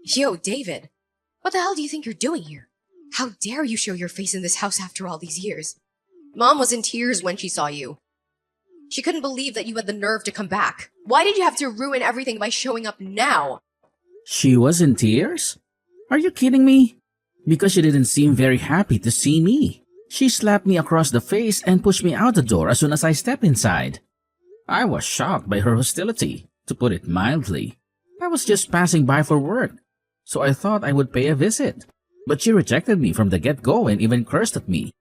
Yo, David, what the hell do you think you're doing here? How dare you show your face in this house after all these years? Mom was in tears when she saw you. She couldn't believe that you had the nerve to come back. Why did you have to ruin everything by showing up now? She was in tears? Are you kidding me? Because she didn't seem very happy to see me. She slapped me across the face and pushed me out the door as soon as I stepped inside. I was shocked by her hostility, to put it mildly. I was just passing by for work, so I thought I would pay a visit. But she rejected me from the get-go and even cursed at me.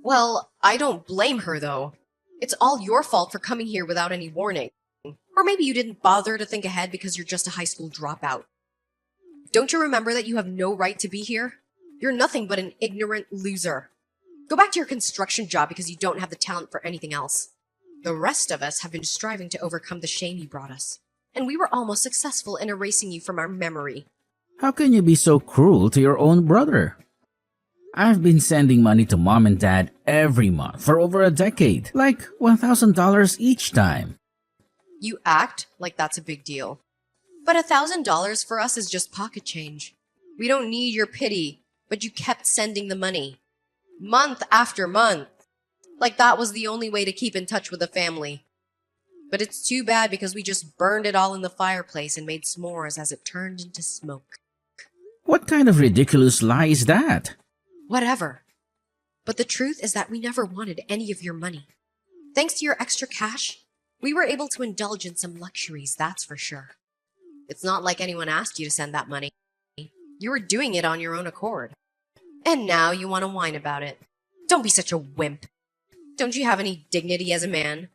Well, I don't blame her, though. It's all your fault for coming here without any warning. Or maybe you didn't bother to think ahead because you're just a high school dropout. Don't you remember that you have no right to be here? You're nothing but an ignorant loser. Go back to your construction job because you don't have the talent for anything else. The rest of us have been striving to overcome the shame you brought us, and we were almost successful in erasing you from our memory. How can you be so cruel to your own brother? I've been sending money to mom and dad every month for over a decade, like $1,000 each time. You act like that's a big deal. But $1,000 for us is just pocket change. We don't need your pity, but you kept sending the money. Month after month. Like that was the only way to keep in touch with the family. But it's too bad because we just burned it all in the fireplace and made s'mores as it turned into smoke. What kind of ridiculous lie is that? Whatever. But the truth is that we never wanted any of your money. Thanks to your extra cash, we were able to indulge in some luxuries, that's for sure. It's not like anyone asked you to send that money. You were doing it on your own accord. And now you want to whine about it. Don't be such a wimp. Don't you have any dignity as a man?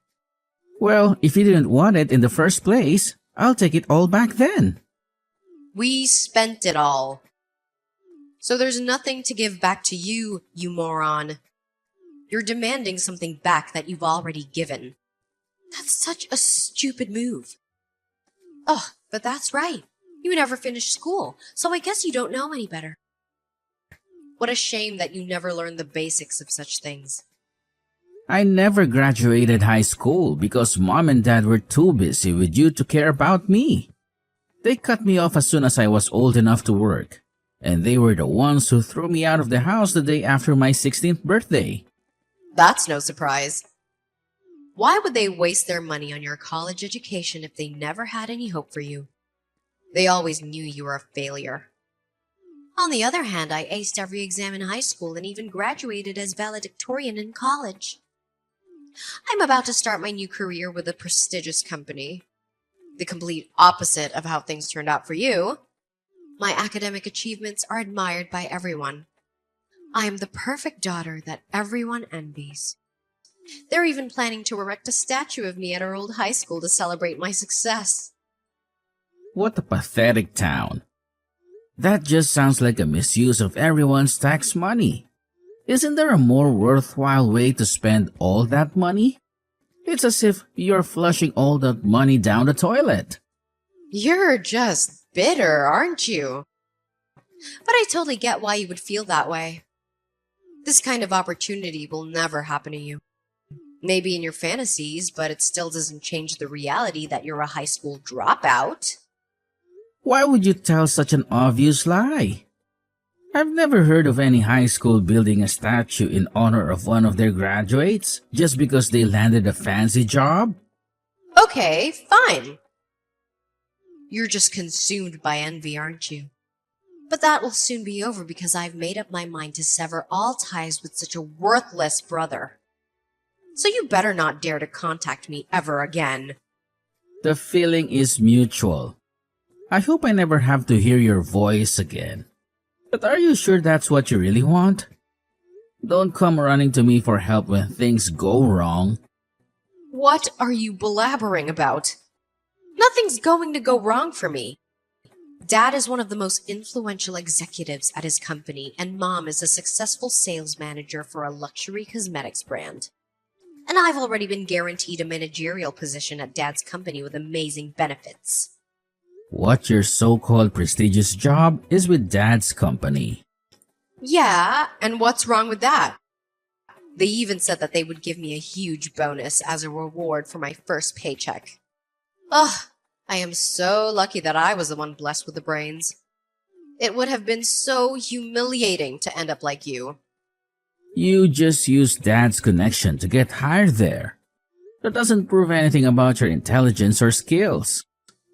Well, if you didn't want it in the first place, I'll take it all back then. We spent it all. So there's nothing to give back to you, you moron. You're demanding something back that you've already given. That's such a stupid move. Oh, but that's right. You never finished school, so I guess you don't know any better. What a shame that you never learned the basics of such things. I never graduated high school because mom and dad were too busy with you to care about me. They cut me off as soon as I was old enough to work, and they were the ones who threw me out of the house the day after my 16th birthday. That's no surprise. Why would they waste their money on your college education if they never had any hope for you? They always knew you were a failure. On the other hand, I aced every exam in high school and even graduated as valedictorian in college. I'm about to start my new career with a prestigious company. The complete opposite of how things turned out for you. My academic achievements are admired by everyone. I am the perfect daughter that everyone envies. They're even planning to erect a statue of me at our old high school to celebrate my success. What a pathetic town. That just sounds like a misuse of everyone's tax money. Isn't there a more worthwhile way to spend all that money? It's as if you're flushing all that money down the toilet. You're just bitter, aren't you? But I totally get why you would feel that way. This kind of opportunity will never happen to you. Maybe in your fantasies, but it still doesn't change the reality that you're a high school dropout. Why would you tell such an obvious lie? I've never heard of any high school building a statue in honor of one of their graduates just because they landed a fancy job. Okay, fine. You're just consumed by envy, aren't you? But that will soon be over because I've made up my mind to sever all ties with such a worthless brother. So you better not dare to contact me ever again. The feeling is mutual. I hope I never have to hear your voice again. But are you sure that's what you really want? Don't come running to me for help when things go wrong. What are you blabbering about? Nothing's going to go wrong for me. Dad is one of the most influential executives at his company, and Mom is a successful sales manager for a luxury cosmetics brand. And I've already been guaranteed a managerial position at Dad's company with amazing benefits. What your so-called prestigious job is with Dad's company. Yeah, and what's wrong with that? They even said that they would give me a huge bonus as a reward for my first paycheck. Ugh, I am so lucky that I was the one blessed with the brains. It would have been so humiliating to end up like you. You just used Dad's connection to get hired there. That doesn't prove anything about your intelligence or skills.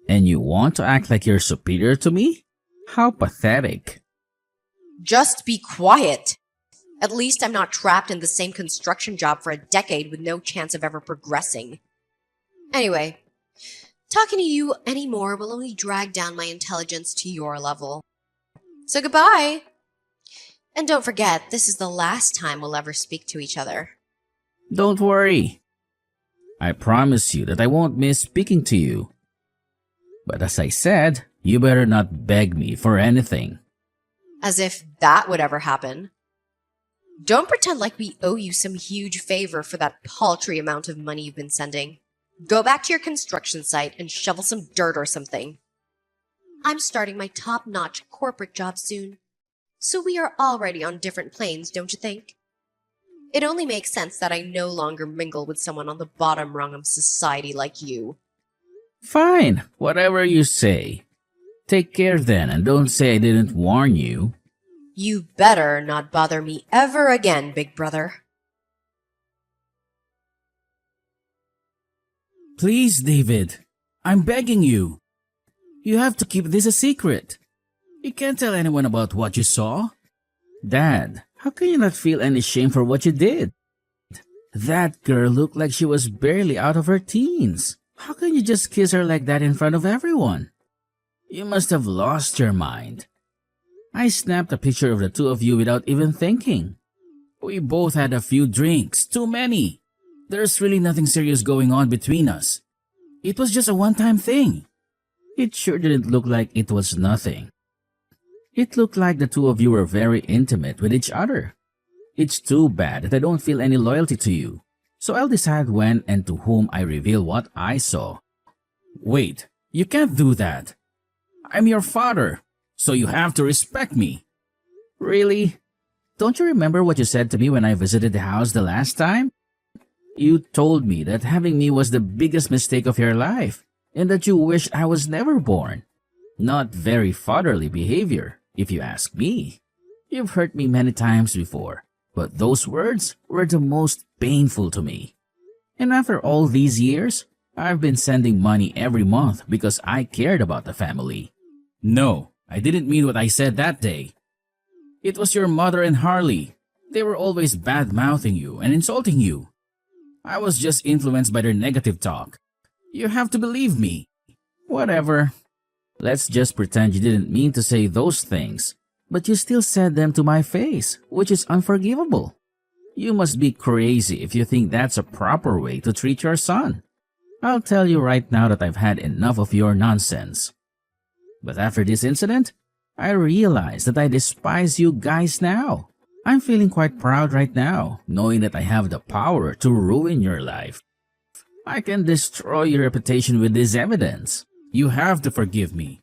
And you want to act like you're superior to me? How pathetic. Just be quiet. At least I'm not trapped in the same construction job for a decade with no chance of ever progressing. Anyway, talking to you anymore will only drag down my intelligence to your level. So goodbye. And don't forget, this is the last time we'll ever speak to each other. Don't worry. I promise you that I won't miss speaking to you. But as I said, you better not beg me for anything. As if that would ever happen. Don't pretend like we owe you some huge favor for that paltry amount of money you've been sending. Go back to your construction site and shovel some dirt or something. I'm starting my top-notch corporate job soon. So we are already on different planes, don't you think? It only makes sense that I no longer mingle with someone on the bottom rung of society like you. Fine, whatever you say. Take care then, and don't say I didn't warn you. You better not bother me ever again, big brother. Please, David. I'm begging you. You have to keep this a secret. You can't tell anyone about what you saw. Dad, how can you not feel any shame for what you did? That girl looked like she was barely out of her teens. How can you just kiss her like that in front of everyone? You must have lost your mind. I snapped a picture of the two of you without even thinking. We both had a few drinks, too many. There's really nothing serious going on between us. It was just a one-time thing. It sure didn't look like it was nothing. It looked like the two of you were very intimate with each other. It's too bad that I don't feel any loyalty to you. So I'll decide when and to whom I reveal what I saw. Wait, you can't do that. I'm your father, so you have to respect me. Really? Don't you remember what you said to me when I visited the house the last time? You told me that having me was the biggest mistake of your life, and that you wished I was never born. Not very fatherly behavior, if you ask me. You've hurt me many times before, but those words were the most painful to me. And after all these years, I've been sending money every month because I cared about the family. No, I didn't mean what I said that day. It was your mother and Harley. They were always bad-mouthing you and insulting you. I was just influenced by their negative talk. You have to believe me. Whatever. Let's just pretend you didn't mean to say those things, but you still said them to my face, which is unforgivable. You must be crazy if you think that's a proper way to treat your son. I'll tell you right now that I've had enough of your nonsense. But after this incident, I realize that I despise you guys now. I'm feeling quite proud right now, knowing that I have the power to ruin your life. I can destroy your reputation with this evidence. You have to forgive me.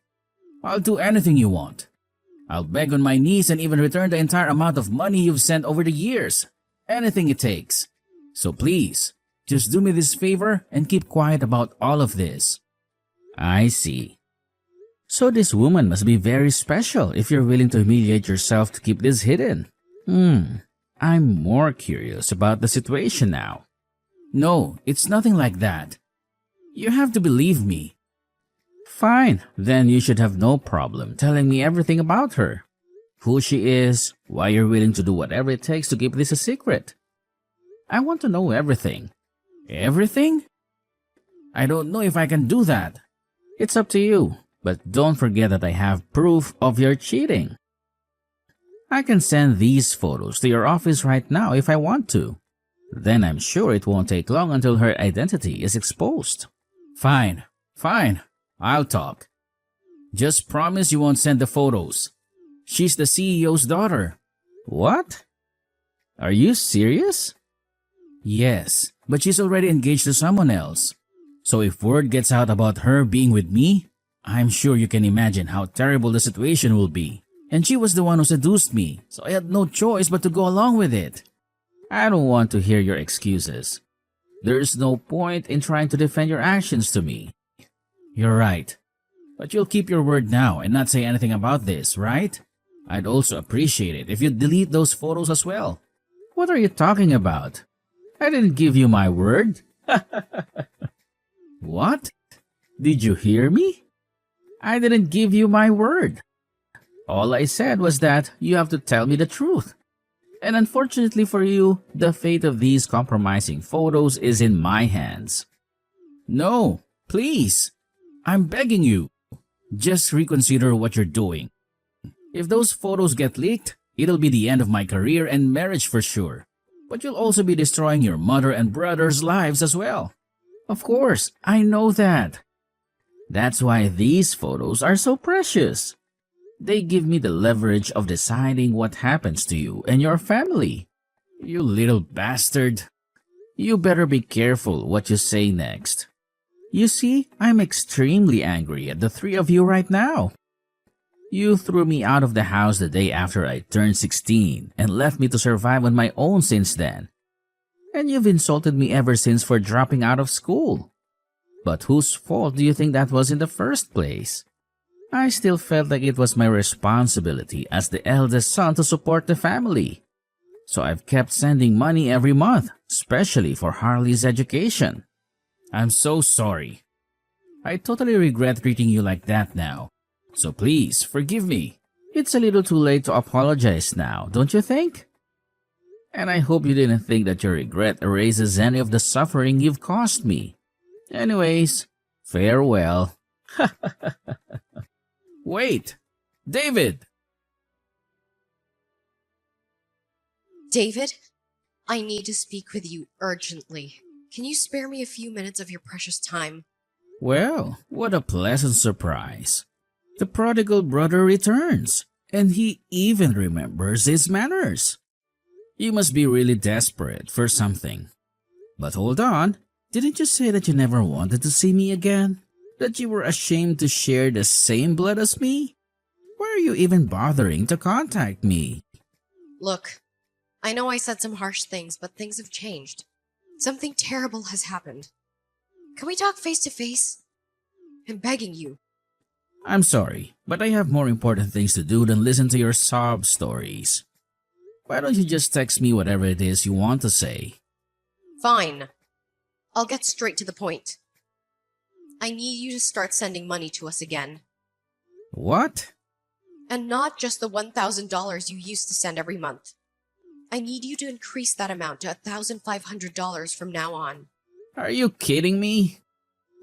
I'll do anything you want. I'll beg on my knees and even return the entire amount of money you've sent over the years. Anything it takes. So please, just do me this favor and keep quiet about all of this. I see. So this woman must be very special if you're willing to humiliate yourself to keep this hidden. I'm more curious about the situation now. No, it's nothing like that. You have to believe me. Fine, then you should have no problem telling me everything about her. Who she is, why you're willing to do whatever it takes to keep this a secret. I want to know everything. Everything? I don't know if I can do that. It's up to you, but don't forget that I have proof of your cheating. I can send these photos to your office right now if I want to. Then I'm sure it won't take long until her identity is exposed. Fine, I'll talk. Just promise you won't send the photos. She's the CEO's daughter. What? Are you serious? Yes, but she's already engaged to someone else. So if word gets out about her being with me, I'm sure you can imagine how terrible the situation will be. And she was the one who seduced me, so I had no choice but to go along with it. I don't want to hear your excuses. There's no point in trying to defend your actions to me. You're right. But you'll keep your word now and not say anything about this, right? I'd also appreciate it if you'd delete those photos as well. What are you talking about? I didn't give you my word. What? Did you hear me? I didn't give you my word. All I said was that you have to tell me the truth. And unfortunately for you, the fate of these compromising photos is in my hands. No, please. I'm begging you. Just reconsider what you're doing. If those photos get leaked, it'll be the end of my career and marriage for sure. But you'll also be destroying your mother and brother's lives as well. Of course, I know that. That's why these photos are so precious. They give me the leverage of deciding what happens to you and your family. You little bastard. You better be careful what you say next. You see, I'm extremely angry at the three of you right now. You threw me out of the house the day after I turned 16 and left me to survive on my own since then. And you've insulted me ever since for dropping out of school. But whose fault do you think that was in the first place? I still felt like it was my responsibility as the eldest son to support the family. So I've kept sending money every month, especially for Harley's education. I'm so sorry. I totally regret treating you like that now. So please, forgive me. It's a little too late to apologize now, don't you think? And I hope you didn't think that your regret erases any of the suffering you've caused me. Anyways, farewell. Wait! David! David, I need to speak with you urgently. Can you spare me a few minutes of your precious time? Well, what a pleasant surprise. The prodigal brother returns, and he even remembers his manners. You must be really desperate for something. But hold on, didn't you say that you never wanted to see me again? That you were ashamed to share the same blood as me? Why are you even bothering to contact me? Look, I know I said some harsh things, but things have changed. Something terrible has happened. Can we talk face to face? I'm begging you. I'm sorry, but I have more important things to do than listen to your sob stories. Why don't you just text me whatever it is you want to say? Fine. I'll get straight to the point. I need you to start sending money to us again. What? And not just the $1,000 you used to send every month. I need you to increase that amount to $1,500 from now on. Are you kidding me?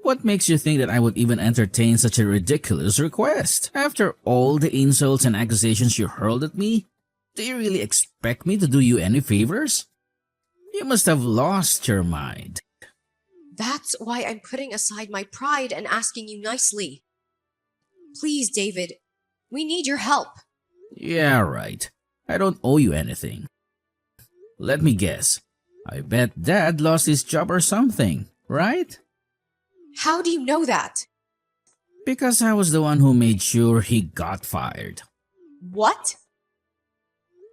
What makes you think that I would even entertain such a ridiculous request? After all the insults and accusations you hurled at me, do you really expect me to do you any favors? You must have lost your mind. That's why I'm putting aside my pride and asking you nicely. Please, David, we need your help. Yeah, right. I don't owe you anything. Let me guess. I bet Dad lost his job or something, right? How do you know that? Because I was the one who made sure he got fired. What?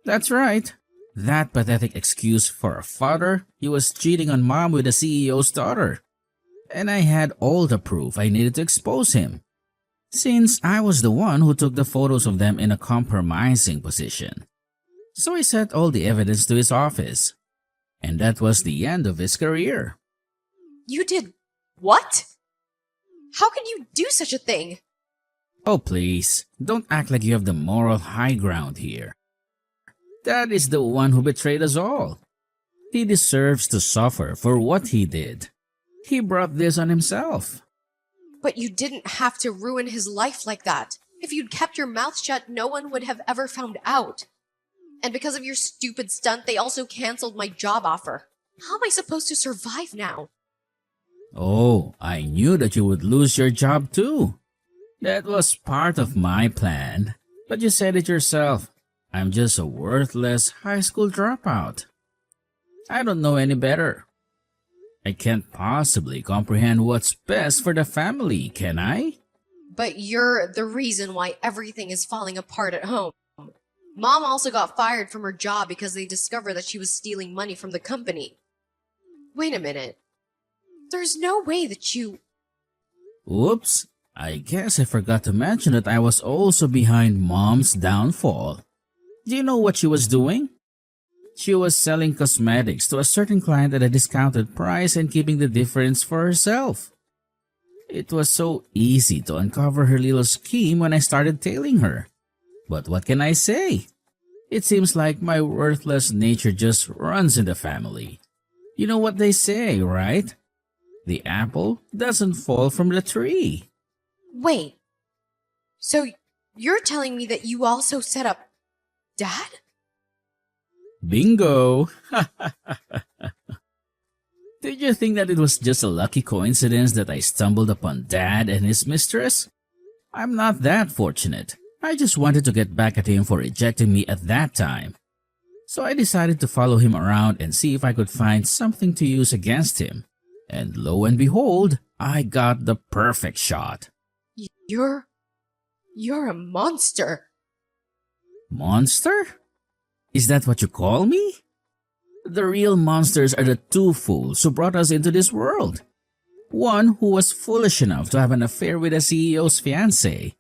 That's right. That pathetic excuse for a father, he was cheating on Mom with the CEO's daughter. And I had all the proof I needed to expose him. Since I was the one who took the photos of them in a compromising position. So I sent all the evidence to his office. And that was the end of his career. You did what? How can you do such a thing? Oh please, don't act like you have the moral high ground here. Dad is the one who betrayed us all. He deserves to suffer for what he did. He brought this on himself. But you didn't have to ruin his life like that. If you'd kept your mouth shut, no one would have ever found out. And because of your stupid stunt, they also canceled my job offer. How am I supposed to survive now? Oh, I knew that you would lose your job too. That was part of my plan. But you said it yourself. I'm just a worthless high school dropout. I don't know any better. I can't possibly comprehend what's best for the family, can I? But you're the reason why everything is falling apart at home. Mom also got fired from her job because they discovered that she was stealing money from the company. Wait a minute. There's no way that you... Oops, I guess I forgot to mention that I was also behind Mom's downfall. Do you know what she was doing? She was selling cosmetics to a certain client at a discounted price and keeping the difference for herself. It was so easy to uncover her little scheme when I started tailing her. But what can I say? It seems like my worthless nature just runs in the family. You know what they say, right? The apple doesn't fall from the tree. Wait, so you're telling me that you also set up Dad? Bingo! Did you think that it was just a lucky coincidence that I stumbled upon Dad and his mistress? I'm not that fortunate. I just wanted to get back at him for rejecting me at that time. So I decided to follow him around and see if I could find something to use against him. And lo and behold, I got the perfect shot. You're a monster. Monster? Is that what you call me? The real monsters are the two fools who brought us into this world. One who was foolish enough to have an affair with a CEO's fiancée,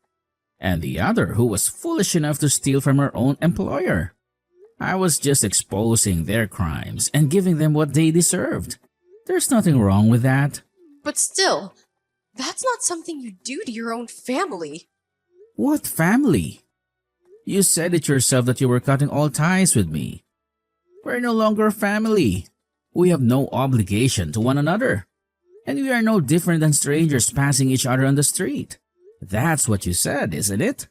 and the other who was foolish enough to steal from her own employer. I was just exposing their crimes and giving them what they deserved. There's nothing wrong with that. But still, that's not something you do to your own family. What family? You said it yourself that you were cutting all ties with me. We're no longer family. We have no obligation to one another. And we are no different than strangers passing each other on the street. That's what you said, isn't it?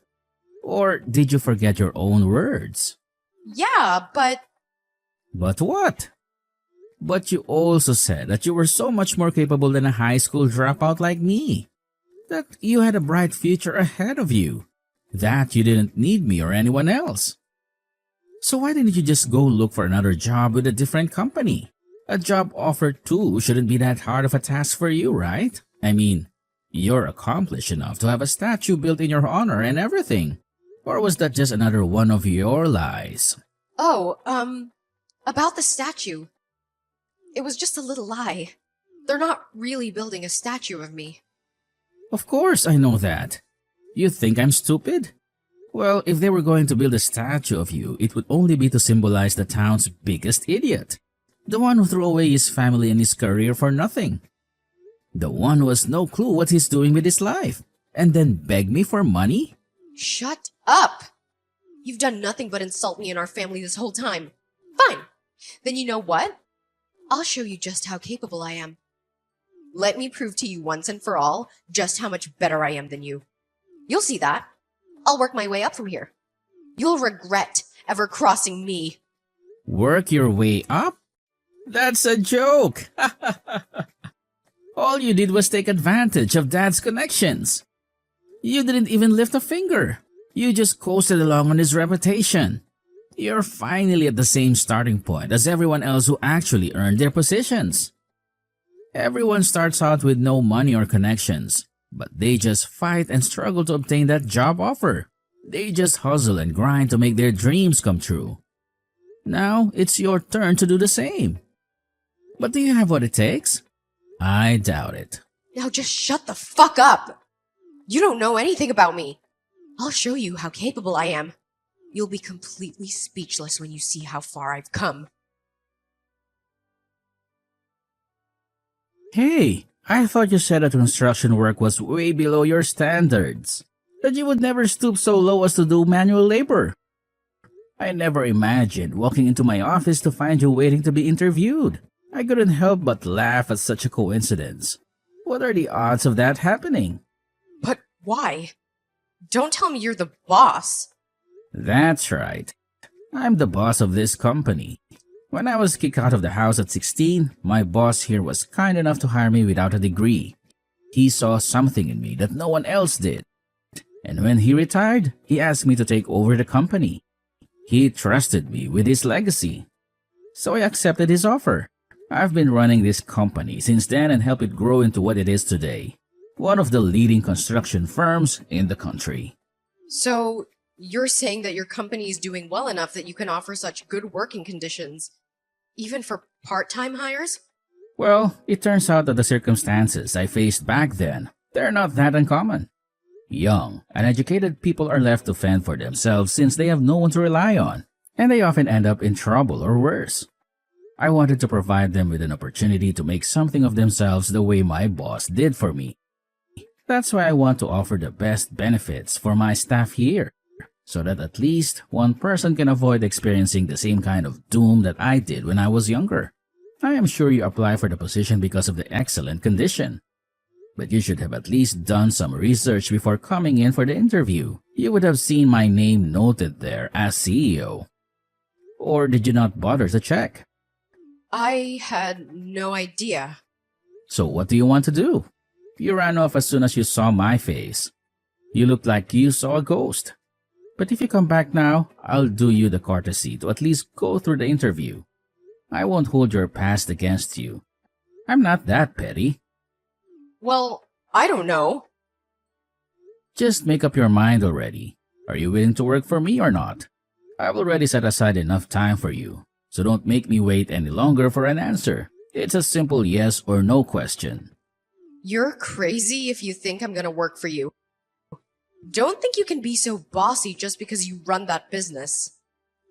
Or did you forget your own words? Yeah, but... But what? But you also said that you were so much more capable than a high school dropout like me. That you had a bright future ahead of you. That you didn't need me or anyone else. So why didn't you just go look for another job with a different company? A job offer too shouldn't be that hard of a task for you, right? I mean, you're accomplished enough to have a statue built in your honor and everything. Or was that just another one of your lies? Oh, about the statue. It was just a little lie. They're not really building a statue of me. Of course I know that. You think I'm stupid? Well, if they were going to build a statue of you, it would only be to symbolize the town's biggest idiot. The one who threw away his family and his career for nothing. The one who has no clue what he's doing with his life. And then beg me for money? Shut up! You've done nothing but insult me and our family this whole time. Fine. Then you know what? I'll show you just how capable I am. Let me prove to you once and for all just how much better I am than you. You'll see that. I'll work my way up from here. You'll regret ever crossing me. Work your way up? That's a joke! All you did was take advantage of Dad's connections. You didn't even lift a finger. You just coasted along on his reputation. You're finally at the same starting point as everyone else who actually earned their positions. Everyone starts out with no money or connections, but they just fight and struggle to obtain that job offer. They just hustle and grind to make their dreams come true. Now it's your turn to do the same. But do you have what it takes? I doubt it. Now just shut the fuck up! You don't know anything about me. I'll show you how capable I am. You'll be completely speechless when you see how far I've come. Hey, I thought you said that construction work was way below your standards. That you would never stoop so low as to do manual labor. I never imagined walking into my office to find you waiting to be interviewed. I couldn't help but laugh at such a coincidence. What are the odds of that happening? But why? Don't tell me you're the boss. That's right. I'm the boss of this company. When I was kicked out of the house at 16, my boss here was kind enough to hire me without a degree. He saw something in me that no one else did. And when he retired, he asked me to take over the company. He trusted me with his legacy. So I accepted his offer. I've been running this company since then and helped it grow into what it is today. One of the leading construction firms in the country. So, you're saying that your company is doing well enough that you can offer such good working conditions, even for part-time hires? Well, it turns out that the circumstances I faced back then They're not that uncommon. Young, uneducated people are left to fend for themselves since they have no one to rely on, and they often end up in trouble or worse. I wanted to provide them with an opportunity to make something of themselves the way my boss did for me. That's why I want to offer the best benefits for my staff here, so that at least one person can avoid experiencing the same kind of doom that I did when I was younger. I am sure you apply for the position because of the excellent condition. But you should have at least done some research before coming in for the interview. You would have seen my name noted there as CEO. Or did you not bother to check? I had no idea. So what do you want to do? You ran off as soon as you saw my face. You looked like you saw a ghost. But if you come back now, I'll do you the courtesy to at least go through the interview. I won't hold your past against you. I'm not that petty. Well, I don't know. Just make up your mind already. Are you willing to work for me or not? I've already set aside enough time for you, so don't make me wait any longer for an answer. It's a simple yes or no question. You're crazy if you think I'm gonna work for you. Don't think you can be so bossy just because you run that business.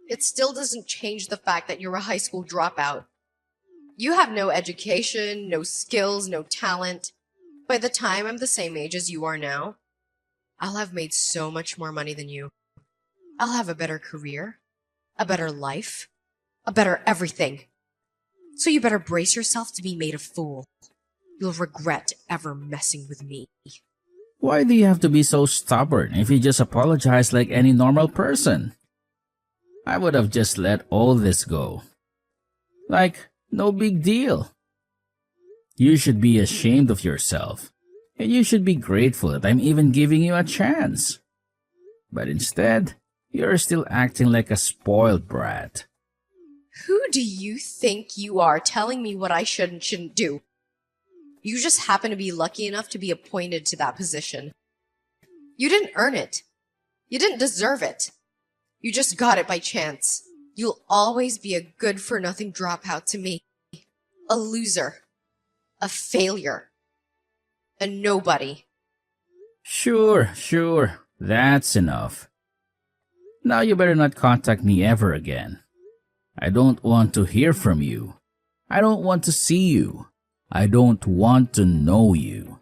It still doesn't change the fact that you're a high school dropout. You have no education, no skills, no talent. By the time I'm the same age as you are now, I'll have made so much more money than you. I'll have a better career, a better life, a better everything. So you better brace yourself to be made a fool. You'll regret ever messing with me. Why do you have to be so stubborn if you just apologize like any normal person? I would have just let all this go. Like, no big deal. You should be ashamed of yourself, and you should be grateful that I'm even giving you a chance. But instead, you're still acting like a spoiled brat. Who do you think you are telling me what I should and shouldn't do? You just happen to be lucky enough to be appointed to that position. You didn't earn it. You didn't deserve it. You just got it by chance. You'll always be a good-for-nothing dropout to me. A loser. A failure. A nobody. Sure. That's enough. Now you better not contact me ever again. I don't want to hear from you. I don't want to see you. I don't want to know you.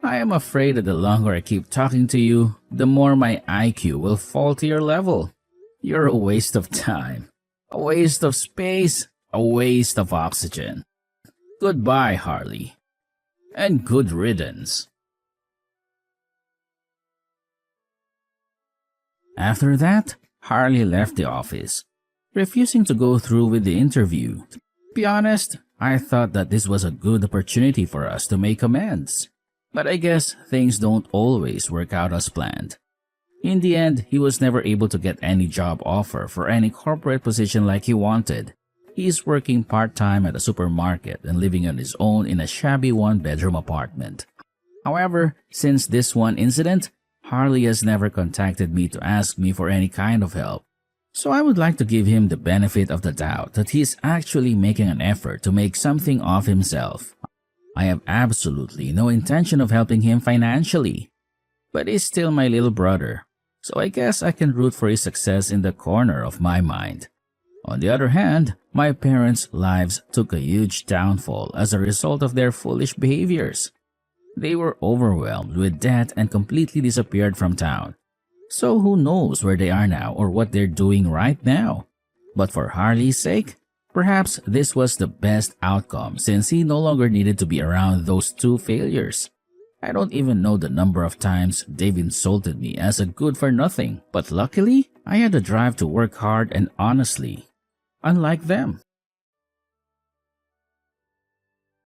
I am afraid that the longer I keep talking to you, the more my IQ will fall to your level. You're a waste of time, a waste of space, a waste of oxygen. Goodbye, Harley. And good riddance. After that, Harley left the office, refusing to go through with the interview. To be honest, I thought that this was a good opportunity for us to make amends. But I guess things don't always work out as planned. In the end, he was never able to get any job offer for any corporate position like he wanted. He is working part-time at a supermarket and living on his own in a shabby one-bedroom apartment. However, since this one incident, Harley has never contacted me to ask me for any kind of help. So I would like to give him the benefit of the doubt that he is actually making an effort to make something of himself. I have absolutely no intention of helping him financially, but he's still my little brother, so I guess I can root for his success in the corner of my mind. On the other hand, my parents' lives took a huge downfall as a result of their foolish behaviors. They were overwhelmed with debt and completely disappeared from town. So who knows where they are now or what they're doing right now. But for Harley's sake, perhaps this was the best outcome since he no longer needed to be around those two failures. I don't even know the number of times they've insulted me as a good-for-nothing, but luckily, I had the drive to work hard and honestly. Unlike them.